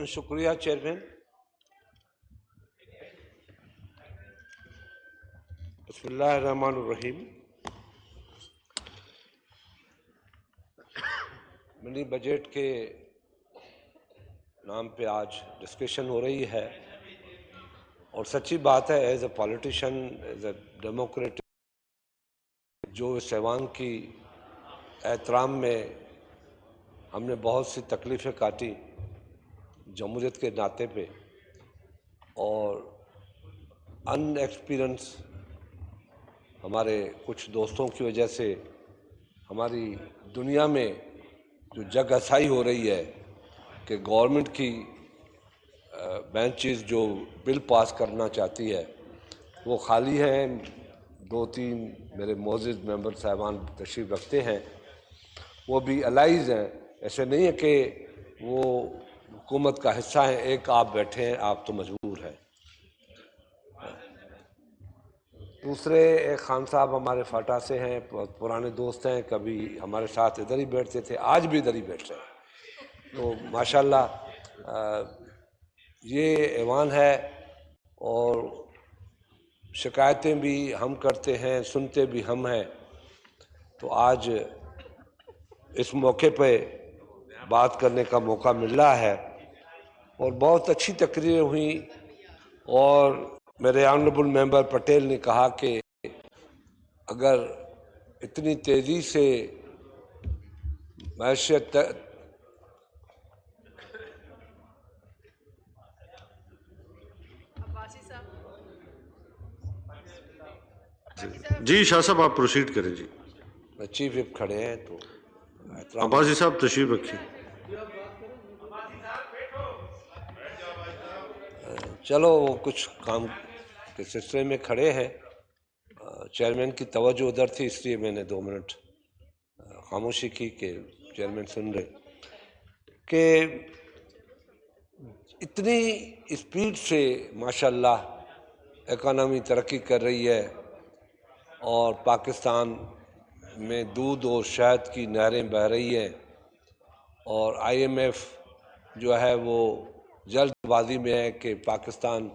شکریہ چیئرمین. بسم اللہ الرحمن الرحیم. منی بجٹ کے نام پہ آج ڈسکشن ہو رہی ہے اور سچی بات ہے as a politician as a Democrat جو اس ایوان کی احترام میں ہم نے بہت سی تکلیفیں کاٹی جمہوریت کے ناطے پہ اور ان ایکسپیرئنس ہمارے کچھ دوستوں کی وجہ سے ہماری دنیا میں جو جگ ہسائی ہو رہی ہے کہ گورنمنٹ کی بینچز جو بل پاس کرنا چاہتی ہے وہ خالی ہیں. 2-3 میرے معزز ممبر صاحبان تشریف رکھتے ہیں, وہ بھی الائز ہیں, ایسے نہیں ہے کہ وہ حکومت کا حصہ ہیں. ایک آپ بیٹھے ہیں, آپ تو مجبور ہیں. دوسرے ایک خان صاحب ہمارے فاٹا سے ہیں, پرانے دوست ہیں, کبھی ہمارے ساتھ ادھر ہی بیٹھتے تھے, آج بھی ادھر ہی بیٹھ رہے ہیں. تو ماشاءاللہ یہ ایوان ہے اور شکایتیں بھی ہم کرتے ہیں, سنتے بھی ہم ہیں. تو آج اس موقع پہ بات کرنے کا موقع مل رہا ہے اور بہت اچھی تقریریں ہوئیں. اور میرے آنریبل ممبر پٹیل نے کہا کہ اگر اتنی تیزی سے معیشت جی شاہ صاحب آپ پروسیڈ کریں. جی چیف وپ کھڑے ہیں تو عباسی صاحب تشریف رکھیں. چلو وہ کچھ کام کے سلسلے میں کھڑے ہیں. چیئرمین کی توجہ ادھر تھی اس لیے میں نے 2 منٹ خاموشی کی کہ چیئرمین سن رہے کہ اتنی اسپیڈ سے ماشاءاللہ اکانومی ترقی کر رہی ہے اور پاکستان میں دودھ اور شہد کی نہریں بہہ رہی ہیں اور IMF جو ہے وہ جلد بازی میں ہے کہ پاکستان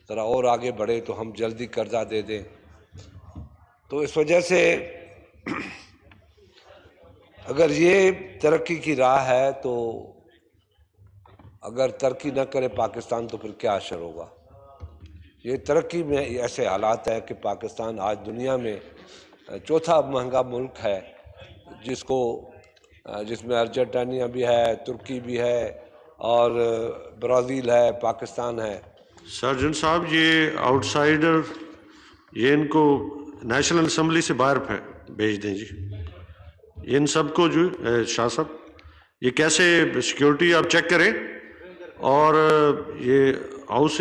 ذرا اور آگے بڑھے تو ہم جلدی قرضہ دے دیں. تو اس وجہ سے اگر یہ ترقی کی راہ ہے تو اگر ترقی نہ کرے پاکستان تو پھر کیا اثر ہوگا. یہ ترقی میں ایسے حالات ہے کہ پاکستان آج دنیا میں 4تھا مہنگا ملک ہے, جس میں ارجنٹائنیا بھی ہے, ترکی بھی ہے اور برازیل ہے, پاکستان ہے. سرجن صاحب یہ آؤٹ سائیڈر یہ ان کو نیشنل اسمبلی سے باہر بھیج دیں. جی ان سب کو جو شاہ صاحب یہ کیسے سیکیورٹی آپ چیک کریں اور یہ ہاؤس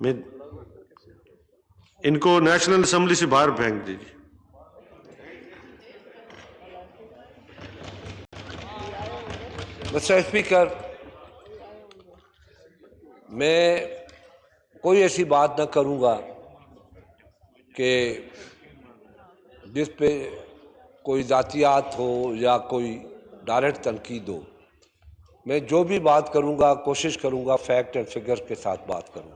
میں ان کو نیشنل اسمبلی سے باہر پھینک دیجیے. مسٹر اسپیکر, میں کوئی ایسی بات نہ کروں گا کہ جس پہ کوئی ذاتیات ہو یا کوئی ڈائریکٹ تنقید ہو. میں جو بھی بات کروں گا کوشش کروں گا فیکٹ اینڈ فگر کے ساتھ بات کروں.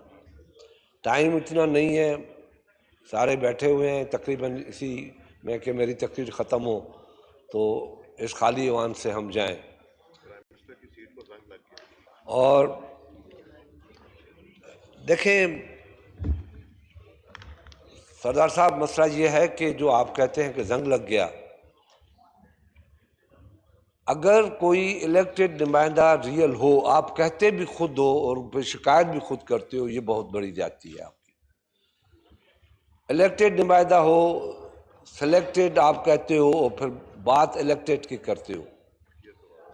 ٹائم اتنا نہیں ہے, سارے بیٹھے ہوئے ہیں تقریباً اسی میں کہ میری تقریر ختم ہو تو اس خالی ایوان سے ہم جائیں. اور دیکھیں سردار صاحب, مسئلہ یہ ہے کہ جو آپ کہتے ہیں کہ زنگ لگ گیا, اگر کوئی الیکٹڈ نمائندہ ریئل ہو, آپ کہتے بھی خود ہو اور شکایت بھی خود کرتے ہو, یہ بہت بڑی زیادتی ہے آپ کی. الیکٹڈ نمائندہ ہو, سلیکٹڈ آپ کہتے ہو اور پھر بات الیکٹڈ کی کرتے ہو.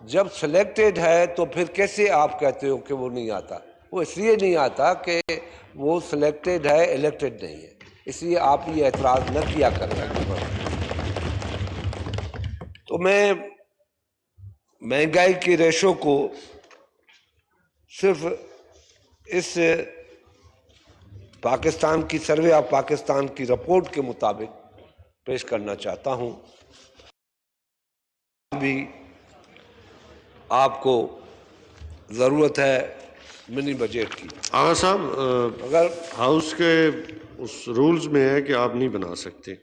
جب سلیکٹڈ ہے تو پھر کیسے آپ کہتے ہو کہ وہ نہیں آتا؟ وہ اس لیے نہیں آتا کہ وہ سلیکٹڈ ہے, الیکٹڈ نہیں ہے. اس لیے آپ یہ اعتراض نہ کیا کریں. تو میں مہنگائی کی ریشو کو صرف اس پاکستان کی سروے آف پاکستان کی رپورٹ کے مطابق پیش کرنا چاہتا ہوں. بھی آپ کو ضرورت ہے منی بجٹ کی. آغا صاحب اگر ہاؤس کے اس رولز میں ہے کہ آپ نہیں بنا سکتے،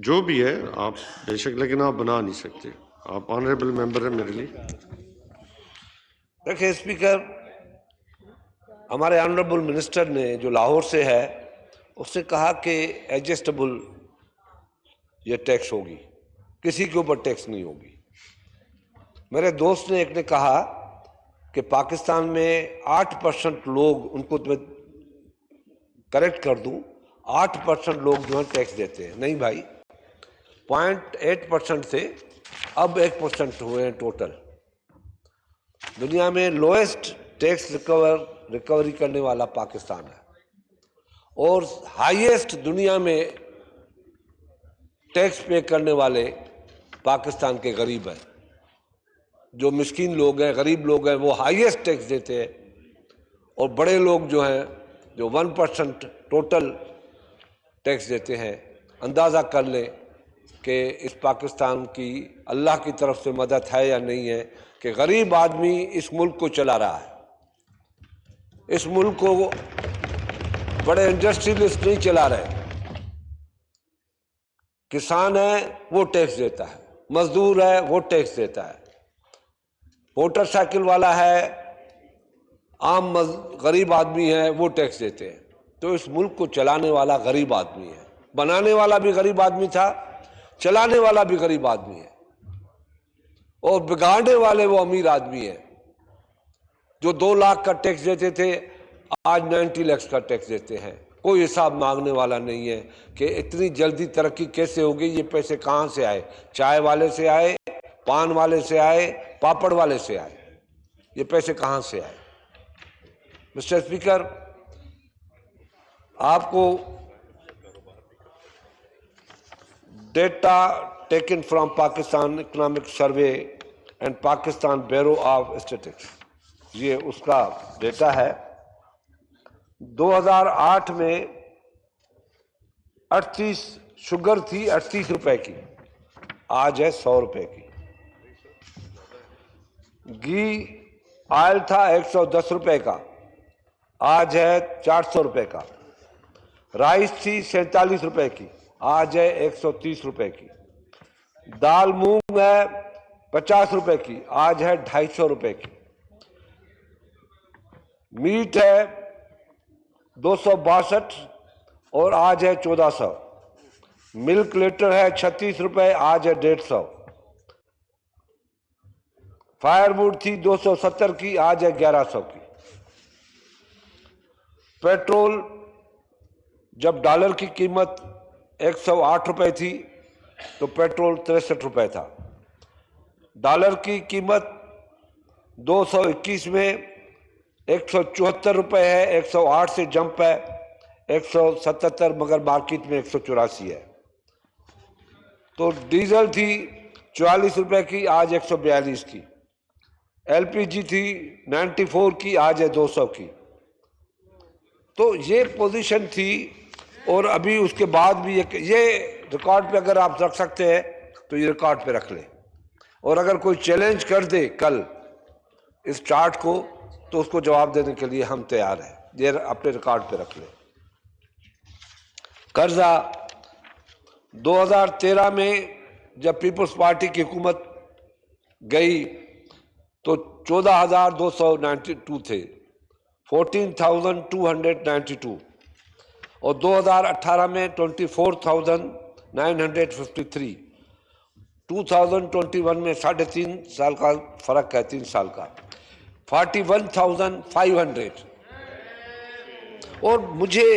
جو بھی ہے آپ بے شک، لیکن آپ بنا نہیں سکتے. آپ آنریبل ممبر ہیں میرے لیے. دیکھیں اسپیکر، ہمارے آنریبل منسٹر نے جو لاہور سے ہے اس نے کہا کہ ایڈجسٹیبل یہ ٹیکس ہوگی، کسی کے اوپر ٹیکس نہیں ہوگی. میرے دوست نے ایک نے کہا کہ پاکستان میں 8% لوگ، ان کو میں کریکٹ کر دوں، 8% لوگ جو ہیں ٹیکس دیتے ہیں. نہیں بھائی، 0.8% سے اب 1% ہوئے ہیں ٹوٹل. دنیا میں لوئسٹ ٹیکس ریکوری کرنے والا پاکستان ہے، اور ہائیسٹ دنیا میں ٹیکس پے کرنے والے پاکستان کے غریب ہیں. جو مسکین لوگ ہیں، غریب لوگ ہیں، وہ ہائیسٹ ٹیکس دیتے ہیں، اور بڑے لوگ جو ہیں جو 1% ٹوٹل ٹیکس دیتے ہیں. اندازہ کر لیں کہ اس پاکستان کی اللہ کی طرف سے مدد ہے یا نہیں ہے کہ غریب آدمی اس ملک کو چلا رہا ہے. اس ملک کو بڑے انڈسٹریلسٹ نہیں چلا رہے. کسان ہے وہ ٹیکس دیتا ہے، مزدور ہے وہ ٹیکس دیتا ہے، موٹر سائیکل والا ہے، عام غریب آدمی ہے وہ ٹیکس دیتے ہیں. تو اس ملک کو چلانے والا غریب آدمی ہے. بنانے والا بھی غریب آدمی تھا، چلانے والا بھی غریب آدمی ہے، اور بگاڑنے والے وہ امیر آدمی ہے. جو 2 لاکھ کا ٹیکس دیتے تھے آج 90 لاکھ کا ٹیکس دیتے ہیں. کوئی حساب مانگنے والا نہیں ہے کہ اتنی جلدی ترقی کیسے ہوگی، یہ پیسے کہاں سے آئے؟ چائے والے سے آئے، پان والے سے آئے، پاپڑ والے سے آئے. یہ پیسے کہاں سے آئے؟ مسٹر اسپیکر، آپ کو data taken from Pakistan economic survey and Pakistan bureau of statics, یہ اس کا ڈیٹا ہے. 2008 میں 38 شوگر تھی 38 روپے کی، آج ہے 100 روپے کی. گھی آئل تھا 110 روپے کا، آج ہے 400 روپے کا. رائس تھی 47 روپے کی، آج ہے 130 روپے کی. دال مونگ ہے 50 روپے کی، آج ہے 250 روپے کی. میٹ ہے 262 اور آج ہے 1400. ملک لیٹر ہے 36 روپے، آج ہے 150. فائر ووڈ تھی 270 کی، آج ہے 1100 کی. پیٹرول جب ڈالر کی قیمت 108 روپے تھی تو پیٹرول 63 روپے تھا. ڈالر کی قیمت 221 میں 174 روپے ہے، 108 سے جمپ ہے 177، مگر مارکیٹ میں 184 ہے. تو ڈیزل تھی 44 روپے کی، آج 142 کی. ایل پی جی تھی 94 کی، آج ہے 200 کی. تو یہ پوزیشن تھی، اور ابھی اس کے بعد بھی یہ ریکارڈ پہ اگر آپ رکھ سکتے ہیں تو یہ ریکارڈ پہ رکھ لیں، اور اگر کوئی چیلنج کر دے کل اس چارٹ کو تو اس کو جواب دینے کے لیے ہم تیار ہیں. یہ اپنے ریکارڈ پہ رکھ لیں. قرضہ 2013 میں جب پیپلز پارٹی کی حکومت گئی تو 14,292 تھے، 14,292، اور 2018 میں 24,953. 2021 میں 3.5 سال کا فرق ہے، 3 سال کا 41,500. اور مجھے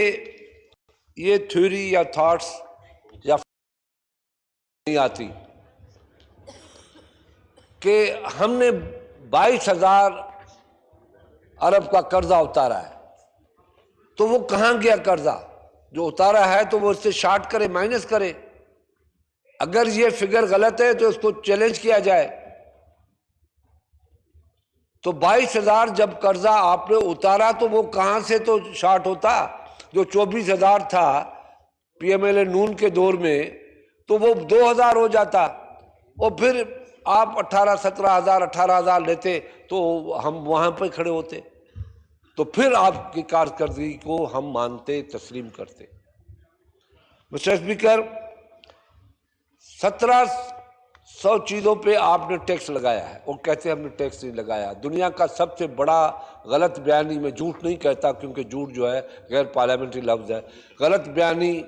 یہ تھیوری یا تھاٹس یا نہیں آتی کہ ہم نے 22,000 ارب کا قرضہ اتارا ہے، تو وہ کہاں گیا قرضہ؟ جو اتارا ہے تو وہ اس سے شارٹ کرے، مائنس کرے. اگر یہ فگر غلط ہے تو اس کو چیلنج کیا جائے. تو 22,000 جب قرضہ آپ نے اتارا تو وہ کہاں سے تو شارٹ ہوتا؟ جو 24,000 تھا پی ایم ایل اے نون کے دور میں، تو وہ 2,000 ہو جاتا. اور پھر آپ 18-17 ہزار 18 ہزار لیتے تو ہم وہاں پہ کھڑے ہوتے، تو پھر آپ کی کارکردگی کو ہم مانتے، تسلیم کرتے۔ مسٹر اسپیکر، 1700 چیزوں پہ آپ نے ٹیکس لگایا ہے اور کہتے ہیں ہم نے ٹیکس نہیں لگایا۔ دنیا کا سب سے بڑا غلط بیانی، میں جھوٹ نہیں کہتا کیونکہ جھوٹ جو ہے غیر پارلیمنٹری لفظ ہے، غلط بیانی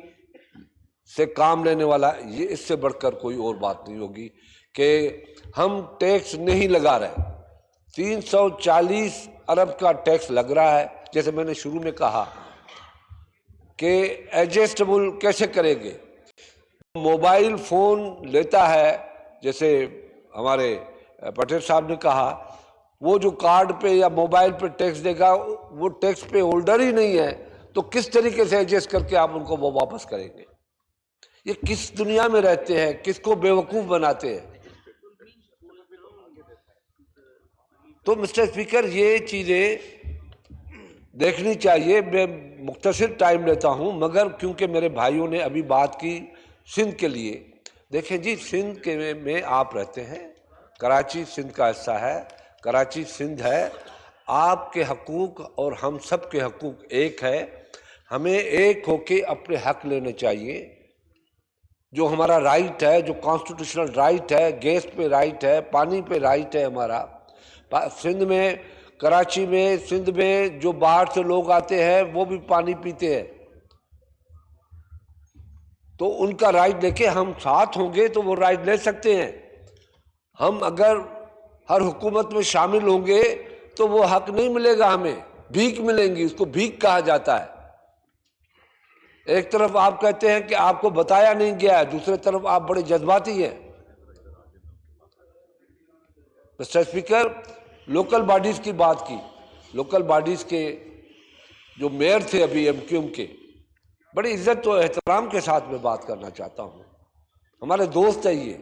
سے کام لینے والا یہ اس سے بڑھ کر کوئی اور بات نہیں ہوگی کہ ہم ٹیکس نہیں لگا رہے۔ 340 ارب کا ٹیکس لگ رہا ہے۔ جیسے میں نے شروع میں کہا کہ ایڈجسٹیبل کیسے کریں گے؟ موبائل فون لیتا ہے، جیسے ہمارے پٹیل صاحب نے کہا، وہ جو کارڈ پہ یا موبائل پہ ٹیکس دے گا وہ ٹیکس پہ ہولڈر ہی نہیں ہے، تو کس طریقے سے ایڈجسٹ کر کے آپ ان کو وہ واپس کریں گے؟ یہ کس دنیا میں رہتے ہیں؟ کس کو بیوقوف بناتے ہیں؟ تو مسٹر اسپیکر یہ چیزیں دیکھنی چاہیے۔ میں مختصر ٹائم لیتا ہوں، مگر کیونکہ میرے بھائیوں نے ابھی بات کی سندھ کے لیے، دیکھیں جی سندھ کے میں آپ رہتے ہیں، کراچی سندھ کا حصہ ہے، کراچی سندھ ہے، آپ کے حقوق اور ہم سب کے حقوق ایک ہے۔ ہمیں ایک ہو کے اپنے حق لینے چاہیے۔ جو ہمارا رائٹ ہے، جو کانسٹیٹیوشنل رائٹ ہے، گیس پہ رائٹ ہے، پانی پہ رائٹ ہے ہمارا۔ سندھ میں، کراچی میں، سندھ میں جو باہر سے لوگ آتے ہیں وہ بھی پانی پیتے ہیں، تو ان کا رائٹ لے کے ہم ساتھ ہوں گے تو وہ رائٹ لے سکتے ہیں۔ ہم اگر ہر حکومت میں شامل ہوں گے تو وہ حق نہیں ملے گا، ہمیں بھیک ملیں گی، اس کو بھیک کہا جاتا ہے۔ ایک طرف آپ کہتے ہیں کہ آپ کو بتایا نہیں گیا ہے، دوسری طرف آپ بڑے جذباتی ہیں۔ مسٹر اسپیکر، لوکل باڈیز کی بات کی، لوکل باڈیز کے جو میئر تھے ابھی ایم کیو ایم کے، بڑی عزت و احترام کے ساتھ میں بات کرنا چاہتا ہوں۔ ہمارے دوست ہے یہ،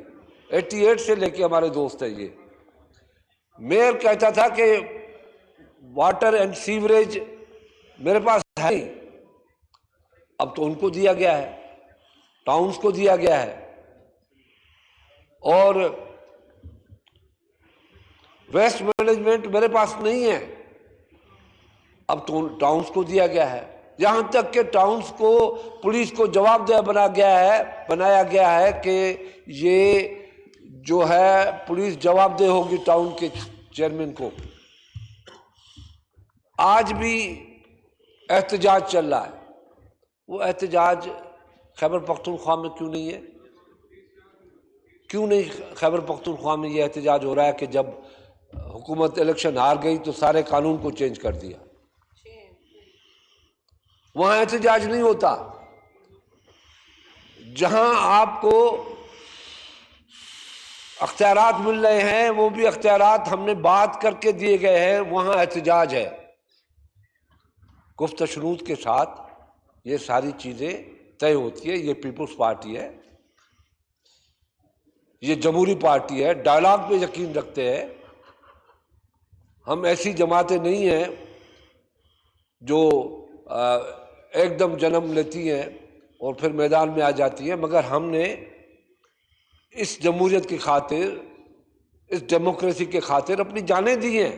88 سے لے کے ہمارے دوست ہے یہ۔ میئر کہتا تھا کہ واٹر اینڈ سیوریج میرے پاس ہے نہیں، اب تو ان کو دیا گیا ہے، ٹاؤنز کو دیا گیا ہے، اور ویسٹ مینجمنٹ میرے پاس نہیں ہے، اب تو ٹاؤنز کو دیا گیا ہے۔ یہاں تک کہ ٹاؤنز کو پولیس کو جواب دہ بنایا گیا ہے کہ یہ جو ہے پولیس جواب دہ ہوگی ٹاؤن کے چیئرمین کو۔ آج بھی احتجاج چل رہا ہے، وہ احتجاج خیبر پختونخوا میں کیوں نہیں ہے؟ کیوں نہیں خیبر پختونخوا میں یہ احتجاج ہو رہا ہے کہ جب حکومت الیکشن ہار گئی تو سارے قانون کو چینج کر دیا؟ وہاں احتجاج نہیں ہوتا۔ جہاں آپ کو اختیارات مل رہے ہیں، وہ بھی اختیارات ہم نے بات کر کے دیے گئے ہیں، وہاں احتجاج ہے۔ گفت و شنود کے ساتھ یہ ساری چیزیں طے ہوتی ہے۔ یہ پیپلز پارٹی ہے، یہ جمہوری پارٹی ہے، ڈائلاگ پہ یقین رکھتے ہیں۔ ہم ایسی جماعتیں نہیں ہیں جو ایک دم جنم لیتی ہیں اور پھر میدان میں آ جاتی ہیں، مگر ہم نے اس جمہوریت کی خاطر، اس ڈیموکریسی کے خاطر اپنی جانیں دی ہیں،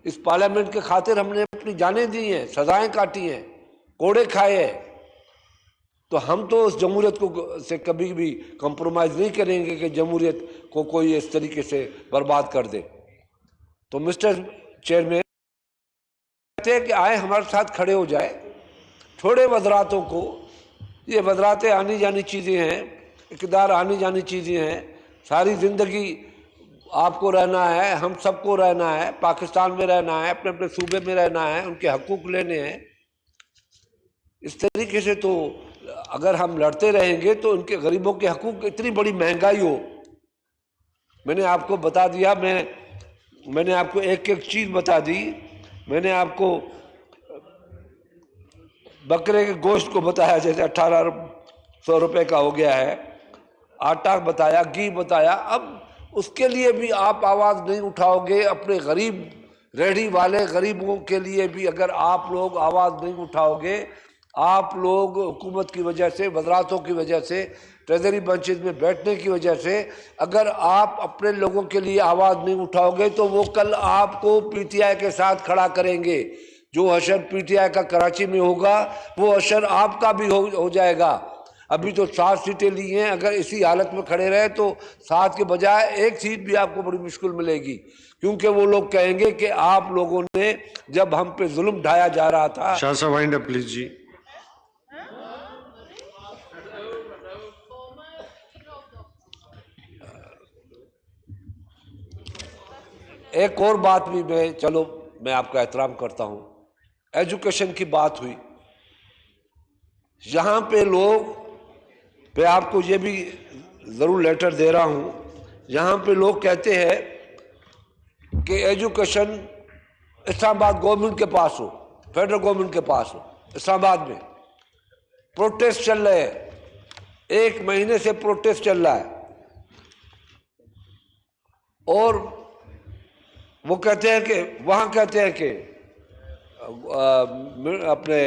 اس پارلیمنٹ کے خاطر ہم نے اپنی جانیں دی ہیں، سزائیں کاٹی ہیں، کوڑے کھائے ہیں۔ تو ہم تو اس جمہوریت کو سے کبھی بھی کمپرومائز نہیں کریں گے کہ جمہوریت کو کوئی اس طریقے سے برباد کر دے۔ تو مسٹر چیئرمین کہتے ہیں کہ آئے ہمارے ساتھ کھڑے ہو جائے، چھوڑے وزراتوں کو۔ یہ وزراتیں آنی جانی چیزیں ہیں، اقتدار آنی جانی چیزیں ہیں، ساری زندگی آپ کو رہنا ہے، ہم سب کو رہنا ہے، پاکستان میں رہنا ہے، اپنے اپنے صوبے میں رہنا ہے، ان کے حقوق لینے ہیں۔ اس طریقے سے تو اگر ہم لڑتے رہیں گے تو ان کے غریبوں کے حقوق، اتنی بڑی مہنگائی ہو۔ میں نے آپ کو بتا دیا، میں نے آپ کو ایک ایک چیز بتا دی۔ میں نے آپ کو بکرے کے گوشت کو بتایا، جیسے 1800 روپے کا ہو گیا ہے، آٹا بتایا، گھی بتایا۔ اب اس کے لیے بھی آپ آواز نہیں اٹھاؤ گے، اپنے غریب ریڑھی والے غریبوں کے لیے بھی اگر آپ لوگ آواز نہیں اٹھاؤ گے، آپ لوگ حکومت کی وجہ سے، وزراتوں کی وجہ سے، ٹریزری بنچز میں بیٹھنے کی وجہ سے اگر آپ اپنے لوگوں کے لیے آواز نہیں اٹھاؤ گے تو وہ کل آپ کو پی ٹی آئی کے ساتھ کھڑا کریں گے. جو حشر پی ٹی آئی کا کراچی میں ہوگا وہ حشر آپ کا بھی ہو جائے گا. ابھی تو 7 سیٹیں لی ہیں، اگر اسی حالت میں کھڑے رہے تو 7 کے بجائے 1 سیٹ بھی آپ کو بڑی مشکل ملے گی، کیونکہ وہ لوگ کہیں گے کہ آپ لوگوں نے جب ہم پہ ظلم ڈھایا جا رہا تھا. شاہ صاحب وائنڈ اپ پلیز جی. ایک اور بات بھی میں آپ کا احترام کرتا ہوں. ایجوکیشن کی بات ہوئی، یہاں پہ میں آپ کو یہ بھی ضرور لیٹر دے رہا ہوں. یہاں پہ لوگ کہتے ہیں کہ ایجوکیشن اسلام آباد گورنمنٹ کے پاس ہو، فیڈرل گورنمنٹ کے پاس ہو. اسلام آباد میں پروٹیسٹ چل رہے ہیں، 1 مہینے سے پروٹیسٹ چل رہا ہے، اور وہ کہتے ہیں کہ وہاں کہتے ہیں کہ اپنے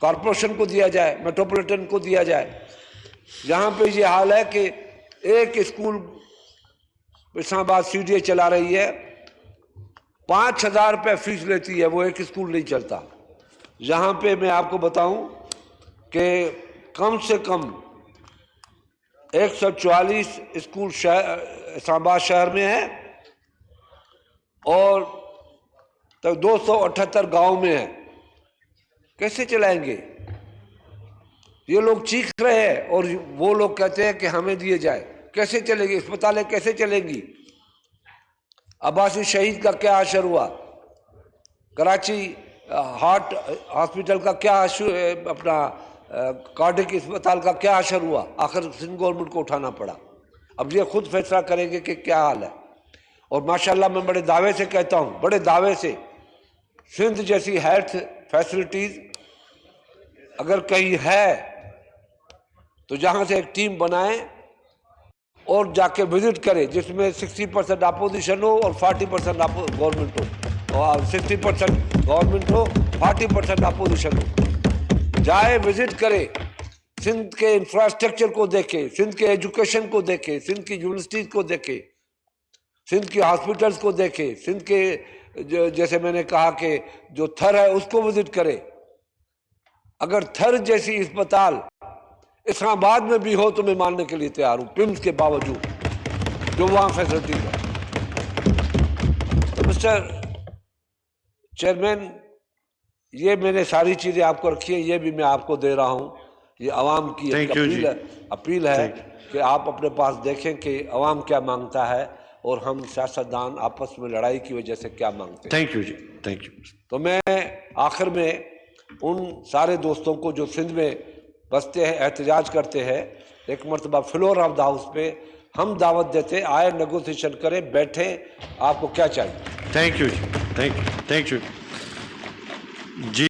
کارپوریشن کو دیا جائے، میٹروپولیٹن کو دیا جائے. یہاں پہ یہ حال ہے کہ ایک اسکول اسلام آباد سی ڈی اے چلا رہی ہے، 5,000 روپے فیس لیتی ہے، وہ ایک اسکول نہیں چلتا. یہاں پہ میں آپ کو بتاؤں کہ کم سے کم 144 اسکول اسلام آباد شہر میں ہے اور 278 گاؤں میں ہے. کیسے چلائیں گے؟ یہ لوگ چیخ رہے ہیں اور وہ لوگ کہتے ہیں کہ ہمیں دیے جائے. کیسے چلے گی؟ اسپتالیں کیسے چلیں گی؟ عباسی شہید کا کیا حشر ہوا؟ کراچی ہارٹ ہاسپٹل کا کیا اپنا کارڈک اسپتال کا کیا حشر ہوا؟ آخر سندھ گورنمنٹ کو اٹھانا پڑا. اب یہ خود فیصلہ کریں گے کہ کیا حال ہے. اور ماشاءاللہ میں بڑے دعوے سے کہتا ہوں، بڑے دعوے سے، سندھ جیسی ہیلتھ فیسلٹیز اگر کہیں ہے تو جہاں سے ایک ٹیم بنائیں اور جا کے وزٹ کرے، جس میں 60% اپوزیشن ہو اور 40% گورنمنٹ ہو، اور 60% گورنمنٹ ہو، 40% اپوزیشن ہو. جائے وزٹ کرے، سندھ کے انفراسٹرکچر کو دیکھے، سندھ کے ایجوکیشن کو دیکھے، سندھ کی یونیورسٹیز کو دیکھے، سندھ کی ہاسپٹلز کو دیکھے، سندھ کے جیسے میں نے کہا کہ جو تھر ہے اس کو وزٹ کرے. اگر تھر جیسی اسپتال اسلام آباد میں بھی ہو تو میں ماننے کے لیے تیار ہوں، پمس کے باوجود جو وہاں فیسلٹیز ہے. تو مسٹر چیئرمین، یہ میں نے ساری چیزیں آپ کو رکھی ہیں، یہ بھی میں آپ کو دے رہا ہوں. یہ عوام کی اپیل ہے کہ آپ اپنے پاس دیکھیں کہ عوام کیا مانگتا ہے اور ہم سیاستدان آپس میں لڑائی کی وجہ سے کیا مانگتے ہیں. تھینک یو جی، تھینک یو. تو میں آخر میں ان سارے دوستوں کو جو سندھ میں بستے ہیں، احتجاج کرتے ہیں، ایک مرتبہ فلور آف دا ہاؤس پہ ہم دعوت دیتے، آئے نیگوسیشن کریں، بیٹھیں، آپ کو کیا چاہیے. تھینک یو جی، thank you, thank you G.